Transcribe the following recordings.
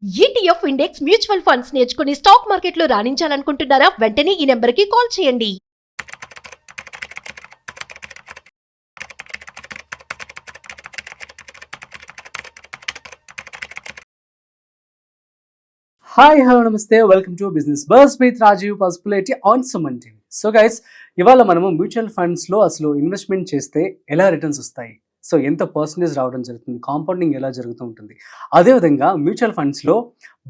ETF index mutual funds నేర్చుకుని stock మార్కెట్లో రాణించాలనుకుంటున్నారా? వెంటనే ఈ నెంబర్కి కాల్ చేయండి. హాయ్ హలో నమస్తే, welcome to business bus with Rajeev possibility on Suman TV. So guys, ఇవాళ మనము మ్యూచువల్ ఫండ్స్లో అసలు ఇన్వెస్ట్మెంట్ చేస్తే ఎలా రిటర్న్స్ వస్తాయి, సో ఎంత పర్సంటేజ్ రావడం జరుగుతుంది, కాంపౌండింగ్ ఎలా జరుగుతూ ఉంటుంది, అదేవిధంగా మ్యూచువల్ ఫండ్స్లో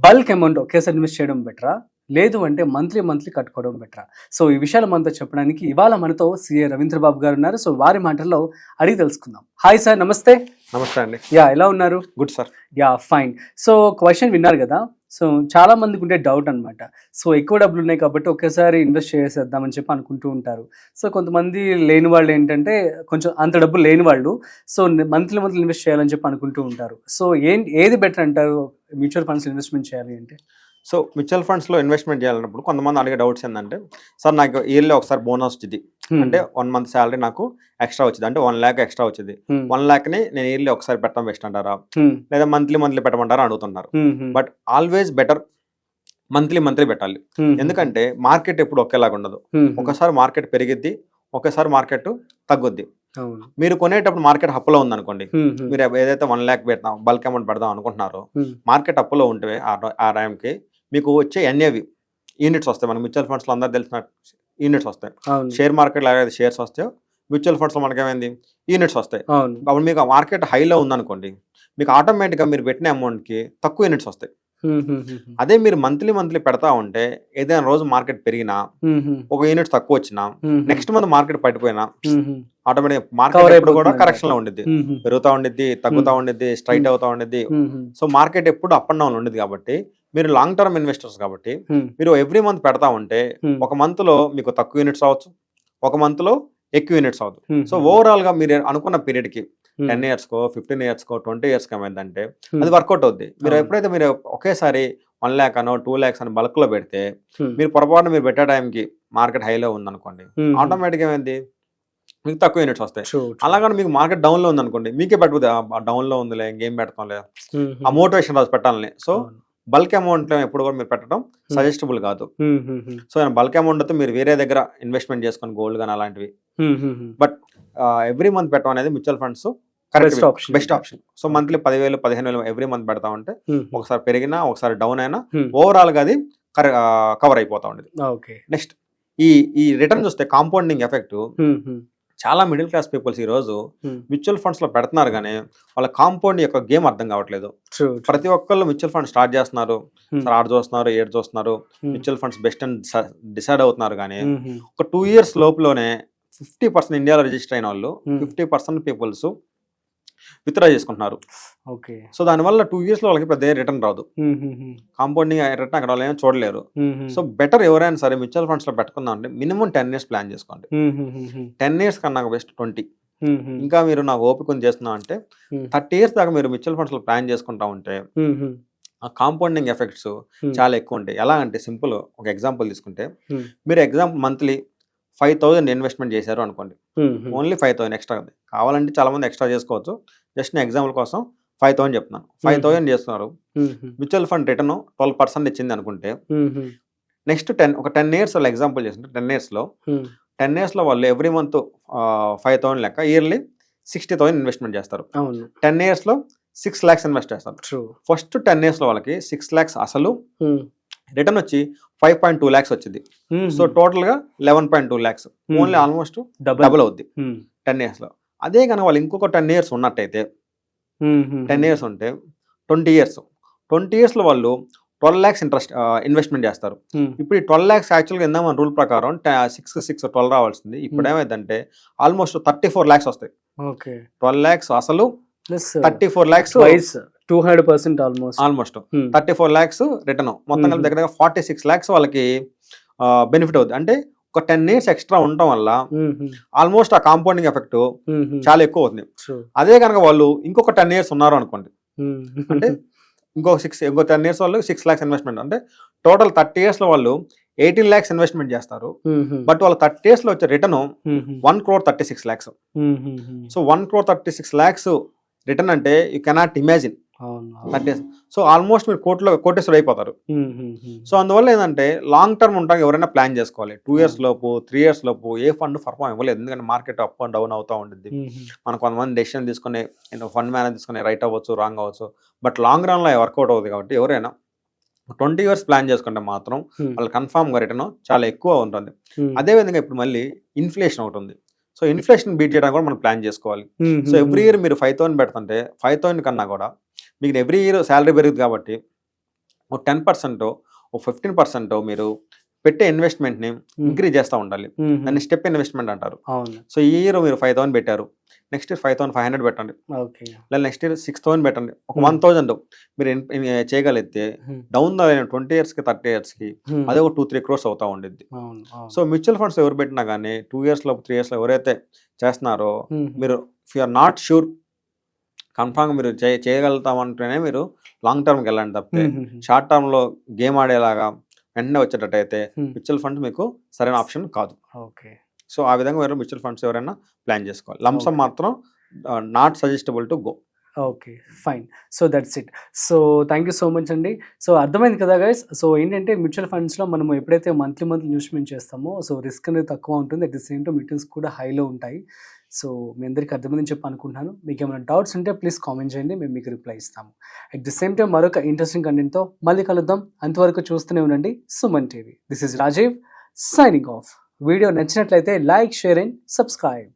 బల్క్ అమౌంట్ ఒకేసారి ఇన్వెస్ట్ చేయడం బెటరా, లేదు అంటే మంత్లీ కట్టుకోవడం బెటరా? సో ఈ విషయాలు మనతో చెప్పడానికి ఇవాళ మనతో సిఏ రవీంద్రబాబు గారు ఉన్నారు. సో వారి మాటల్లో అడిగి తెలుసుకుందాం. హాయ్ సార్, నమస్తే. నమస్తే అండి. యా, ఎలా ఉన్నారు? Good sir. Yeah, fine. So question విన్నారు కదా. సో చాలా మందికి ఉండే డౌట్ అనమాట. సో ఎక్కువ డబ్బులు ఉన్నాయి కాబట్టి ఒకేసారి ఇన్వెస్ట్ చేసేద్దామని చెప్పి అనుకుంటూ ఉంటారు. సో కొంతమంది లేని వాళ్ళు ఏంటంటే కొంచెం అంత డబ్బులు లేని వాళ్ళు సో మంత్లీ ఇన్వెస్ట్ చేయాలని చెప్పి అనుకుంటూ ఉంటారు. సో ఏది బెటర్ అంటారు మ్యూచువల్ ఫండ్స్ ఇన్వెస్ట్మెంట్ చేయాలి అంటే? సో మ్యూచువల్ ఫండ్స్లో ఇన్వెస్ట్మెంట్ చేయాలన్నప్పుడు కొంతమంది అడిగే డౌట్స్ ఏంటంటే, సార్ నాకు ఇయర్లీ ఒకసారి బోనస్ వచ్చింది, అంటే 1 month శాలరీ నాకు ఎక్స్ట్రా వచ్చింది, అంటే 1 lakh ఎక్స్ట్రా వచ్చింది, 1 lakh-ని నేను ఇయర్లీ ఒకసారి పెట్టడం బెస్ట్ అంటారా, లేదా మంత్లీ పెట్టమంటారా అడుగుతున్నారు. బట్ ఆల్వేస్ బెటర్ మంత్లీ పెట్టాలి. ఎందుకంటే మార్కెట్ ఎప్పుడు ఒకేలాగా ఉండదు. ఒకసారి మార్కెట్ పెరిగిద్ది, ఒకసారి మార్కెట్ తగ్గుద్ది. మీరు కొనేటప్పుడు మార్కెట్ అప్పులో ఉందనుకోండి, మీరు ఏదైతే 1 lakh పెడతాం బల్క్ అమౌంట్ పెడదాం అనుకుంటున్నారో, మార్కెట్ అప్పులో ఉంటే ఆ టైంకి మీకు వచ్చే ఎన్ఏవి యూనిట్స్ వస్తాయి. మన మ్యూచువల్ ఫండ్స్లో అందరూ తెలిసిన యూనిట్స్ వస్తాయి. షేర్ మార్కెట్లో ఏదైతే షేర్స్ వస్తాయో మ్యూచువల్ ఫండ్స్లో మనకేమైంది యూనిట్స్ వస్తాయి. అప్పుడు మీకు మార్కెట్ హైలో ఉందనుకోండి, మీకు ఆటోమేటిక్గా మీరు పెట్టిన అమౌంట్కి తక్కువ యూనిట్స్ వస్తాయి. అదే మీరు మంత్లీ పెడతా ఉంటే ఏదైనా రోజు మార్కెట్ పెరిగినా, ఒక యూనిట్ తక్కువ వచ్చినా, నెక్స్ట్ మంత్ మార్కెట్ పడిపోయినా ఆటోమేటిక్ మార్కెట్ ఎప్పుడు కూడా కరెక్షన్ లో ఉండిద్ది, పెరుగుతా ఉండిద్ది, తగ్గుతా ఉండిద్ది, స్ట్రైట్ అవుతా ఉండిద్ది. సో మార్కెట్ ఎప్పుడు అప్ అండ్ డౌన్ ఉండేది. కాబట్టి మీరు లాంగ్ టర్మ్ ఇన్వెస్టర్స్ కాబట్టి మీరు ఎవ్రీ మంత్ పెడతా ఉంటే ఒక మంత్ లో మీకు తక్కువ యూనిట్స్ అవ్వచ్చు, ఒక మంత్ లో ఎక్కువ యూనిట్స్ అవ్వదు. సో ఓవరాల్ గా మీరు అనుకున్న పీరియడ్ కి 10 years కో 15 years కో 20 years కో ఏమైందంటే అది వర్కౌట్ అవుద్ది. మీరు ఎప్పుడైతే మీరు ఒకేసారి 1 lakh అనో 2 lakhs అని బల్క్ లో పెడితే, మీరు పొరపాటున మీరు పెట్టే టైంకి మార్కెట్ హైలో ఉందనుకోండి, ఆటోమేటిక్ ఏమైంది మీకు తక్కువ యూనిట్స్ వస్తాయి. అలాగని మీకు మార్కెట్ డౌన్ లో ఉందనుకోండి, మీకే పెట్టదు డౌన్ లో ఉందిలే ఇంకేం పెడతాంలే, ఆ మోటివేషన్ రాసి పెట్టాలని. సో బల్క్ అమౌంట్ ఎప్పుడు కూడా మీరు పెట్టడం సజెస్టబుల్ కాదు. సో బల్క్ అమౌంట్ అయితే మీరు వేరే దగ్గర ఇన్వెస్ట్మెంట్ చేసుకొని గోల్డ్ కానీ అలాంటివి, బట్ ఎవ్రీ మంత్ పెట్టడం అనేది mutual funds best option. So monthly 10,000 15,000 every month పెడతా ఉంటే ఒకసారి పెరిగినా ఒకసారి డౌన్ అయినా ఓవరాల్ గా అది కవర్ అయిపోతా ఉండేది. నెక్స్ట్ ఈ రిటర్న్ చూస్తే కాంపౌండింగ్ ఎఫెక్ట్, చాలా మిడిల్ క్లాస్ పీపుల్స్ ఈ రోజు మ్యూచువల్ ఫండ్స్ లో పెడుతున్నారు కానీ వాళ్ళ కాంపౌండ్ యొక్క గేమ్ అర్థం కావట్లేదు. ప్రతి ఒక్కళ్ళు మ్యూచువల్ ఫండ్ స్టార్ట్ చేస్తున్నారు, ఆడ చూస్తున్నారు, ఏడు చూస్తున్నారు, మ్యూచువల్ ఫండ్స్ బెస్ట్ అని డిసైడ్ అవుతున్నారు. కానీ ఒక 2 years లోపులోనే 50% ఇండియాలో రిజిస్టర్ అయిన వాళ్ళు 50% పీపుల్స్ విత్డ్రా చేసుకుంటున్నారు. సో దానివల్ల 2 years లో వాళ్ళకి పెద్ద రిటర్న్ రాదు, కాంపౌండింగ్ రిటర్న్ అక్కడ వాళ్ళు ఏమో చూడలేరు. సో బెటర్ ఎవరైనా సరే మ్యూచువల్ ఫండ్స్ లో పెట్టుకుందాం అంటే మినిమం 10 years ప్లాన్ చేసుకోండి. 10 years కన్నా బెస్ట్ 20. ఇంకా మీరు నాకు ఓపిక చేస్తున్నా అంటే 30 years దాకా మీరు మ్యూచువల్ ఫండ్స్ లో ప్లాన్ చేసుకుంటా ఉంటే ఆ కాంపౌండింగ్ ఎఫెక్ట్స్ చాలా ఎక్కువ ఉంటాయి. ఎలా అంటే సింపుల్ ఒక ఎగ్జాంపుల్ తీసుకుంటే, మీరు ఎగ్జాంపుల్ మంత్లీ 5,000 ఇన్వెస్ట్మెంట్ చేశారు అనుకోండి, ఓన్లీ 5,000 ఎక్స్ట్రా. కావాలంటే చాలా మంది ఎక్స్ట్రా చేసుకోవచ్చు, జస్ట్ నేను ఎగ్జాంపుల్ కోసం 5,000 చెప్తున్నాను. 5,000 చేస్తున్నారు, మ్యూచువల్ ఫండ్ రిటర్న్ 12% ఇచ్చింది అనుకుంటే, నెక్స్ట్ 10 years వాళ్ళు ఎగ్జాంపుల్ చేస్తుంటే 10 years లో వాళ్ళు ఎవ్రీ మంత్ 5,000 లెక్క ఇయర్లీ 60,000 ఇన్వెస్ట్మెంట్ చేస్తారు. 10 years లో 6 lakhs ఇన్వెస్ట్ చేస్తారు. ఫస్ట్ 10 years లో వాళ్ళకి 6 lakhs అసలు, రిటర్న్ వచ్చి 5.2 lakhs వచ్చింది. సో టోటల్ గా 11.2 lakhs, ఓన్లీ ఆల్మోస్ట్ డబుల్ అవుద్ది 10 years లో. అదే కనుక వాళ్ళు ఇంకొక 10 years ఉన్నట్టయితే, 10 years ఉంటే 20 years లో వాళ్ళు 12 lakhs ఇన్వెస్ట్మెంట్ చేస్తారు. ఇప్పుడు ఈ 12 lakhs యాక్చువల్గా ఏందా మన రూల్ ప్రకారం 6 12 రావాల్సింది. ఇప్పుడు ఏమైందంటే ఆల్మోస్ట్ 34 lakhs వస్తాయి. 12 lakhs అసలు 34 lakhs 200% ఆల్మోస్ట్ 34 lakhs రిటర్న్, మొత్తం కలిపి దగ్గర 46 lakhs వాళ్ళకి బెనిఫిట్ అవుతుంది. అంటే ఒక 10 years ఎక్స్ట్రా ఉండటం వల్ల ఆల్మోస్ట్ ఆ కాంపౌండింగ్ ఎఫెక్ట్ చాలా ఎక్కువ అవుతుంది. అదే కనుక వాళ్ళు ఇంకొక 10 years ఉన్నారు అనుకోండి, అంటే ఇంకో 10 years వాళ్ళు 6 lakhs ఇన్వెస్ట్మెంట్, అంటే టోటల్ 30 years లో వాళ్ళు 18 lakhs ఇన్వెస్ట్మెంట్ చేస్తారు. బట్ వాళ్ళ 30 years లో వచ్చే return 1,36 lakhs. So 1,36 lakhs return అంటే యూ కెనాట్ ఇమాజిన్. అవును 30 years. సో ఆల్మోస్ట్ మీరు కోటేశ్వరుడు అయిపోతారు. సో అందువల్ల ఏంటంటే లాంగ్ టర్మ్ ఉంటాక ఎవరైనా ప్లాన్ చేసుకోవాలి. 2 years లోపు 3 years లోపు ఏ ఫండ్ పర్ఫామ్ ఇవ్వలేదు, ఎందుకంటే మార్కెట్ అప్ అండ్ డౌన్ అవుతూ ఉంటుంది. మనం కొంతమంది డెసిషన్ తీసుకుని ఫండ్ మేనేజ్ తీసుకుని రైట్ అవ్వచ్చు, రాంగ్ అవ్వచ్చు, బట్ లాంగ్ రన్లో వర్కౌట్ అవుతుంది. కాబట్టి ఎవరైనా 20 years ప్లాన్ చేసుకుంటే మాత్రం వాళ్ళు కన్ఫామ్గా రిటర్న్ చాలా ఎక్కువ ఉంటుంది. అదేవిధంగా ఇప్పుడు మళ్ళీ ఇన్ఫ్లేషన్ ఒకటి ఉంది. సో ఇన్ఫ్లేషన్ బీట్ చేయడానికి కూడా మనం ప్లాన్ చేసుకోవాలి. సో ఎవ్రీ ఇయర్ మీరు 5,000 పెడుతుంటే 5,000 కన్నా కూడా మీకు ఎవ్రీ ఇయర్ శాలరీ పెరుగుతుంది. కాబట్టి ఒక 10% ఒక 15% మీరు పెట్టే ఇన్వెస్ట్మెంట్ని ఇంక్రీజ్ చేస్తూ ఉండాలి. దాన్ని స్టెప్ ఇన్వెస్ట్మెంట్ అంటారు. సో ఈ ఇయర్ మీరు 5,000 పెట్టారు, నెక్స్ట్ ఇయర్ 5,500 పెట్టండి, లేదా నెక్స్ట్ ఇయర్ 6,000 పెట్టండి. ఒక 1,000 మీరు చేయగలిగితే డౌన్ ద 20 years 30 years అదే ఒక 2-3 crores అవుతా ఉండిద్ది. సో మ్యూచువల్ ఫండ్స్ ఎవరు పెట్టినా కానీ 2 years లో 3 years లో ఎవరైతే చేస్తున్నారో మీరు ఇఫ్ యూఆర్ నాట్ షూర్ కన్ఫామ్గా మీరు చేయగలుగుతామంటేనే మీరు లాంగ్ టర్మ్కి వెళ్ళండి తప్పితే షార్ట్ టర్మ్లో గేమ్ ఆడేలాగా వెంటనే వచ్చేటట్టయితే మ్యూచువల్ ఫండ్స్ మీకు సరైన ఆప్షన్ కాదు. సో ఆ విధంగా మీరు మ్యూచువల్ ఫండ్స్ ఎవరైనా ప్లాన్ చేసుకోవాలి. లంసమ్ మాత్రం not suggestible to go. Okay fine. So that's it. So thank you so much అండి. సో అర్థమైంది కదా గైస్. సో ఏంటంటే మ్యూచువల్ ఫండ్స్లో మనం ఎప్పుడైతే మంత్లీ ఇన్వెస్ట్మెంట్ చేస్తామో సో రిస్క్ అనేది తక్కువ ఉంటుంది, at the same time returns కూడా హైలో ఉంటాయి. సో మీ అందరికీ అర్థమైందని చెప్పి అనుకుంటున్నాను. మీకు ఏమైనా డౌట్స్ ఉంటే ప్లీజ్ కామెంట్ చేయండి, మేము మీకు రిప్లై ఇస్తాము. అట్ ది సేమ్ టైం మరొక ఇంట్రెస్టింగ్ కంటెంట్తో మళ్ళీ కలుద్దాం. అంతవరకు చూస్తూనే ఉండండి Suman TV. This is Rajeev signing off. Video నచ్చినట్లయితే లైక్, షేర్ అండ్ సబ్స్క్రైబ్.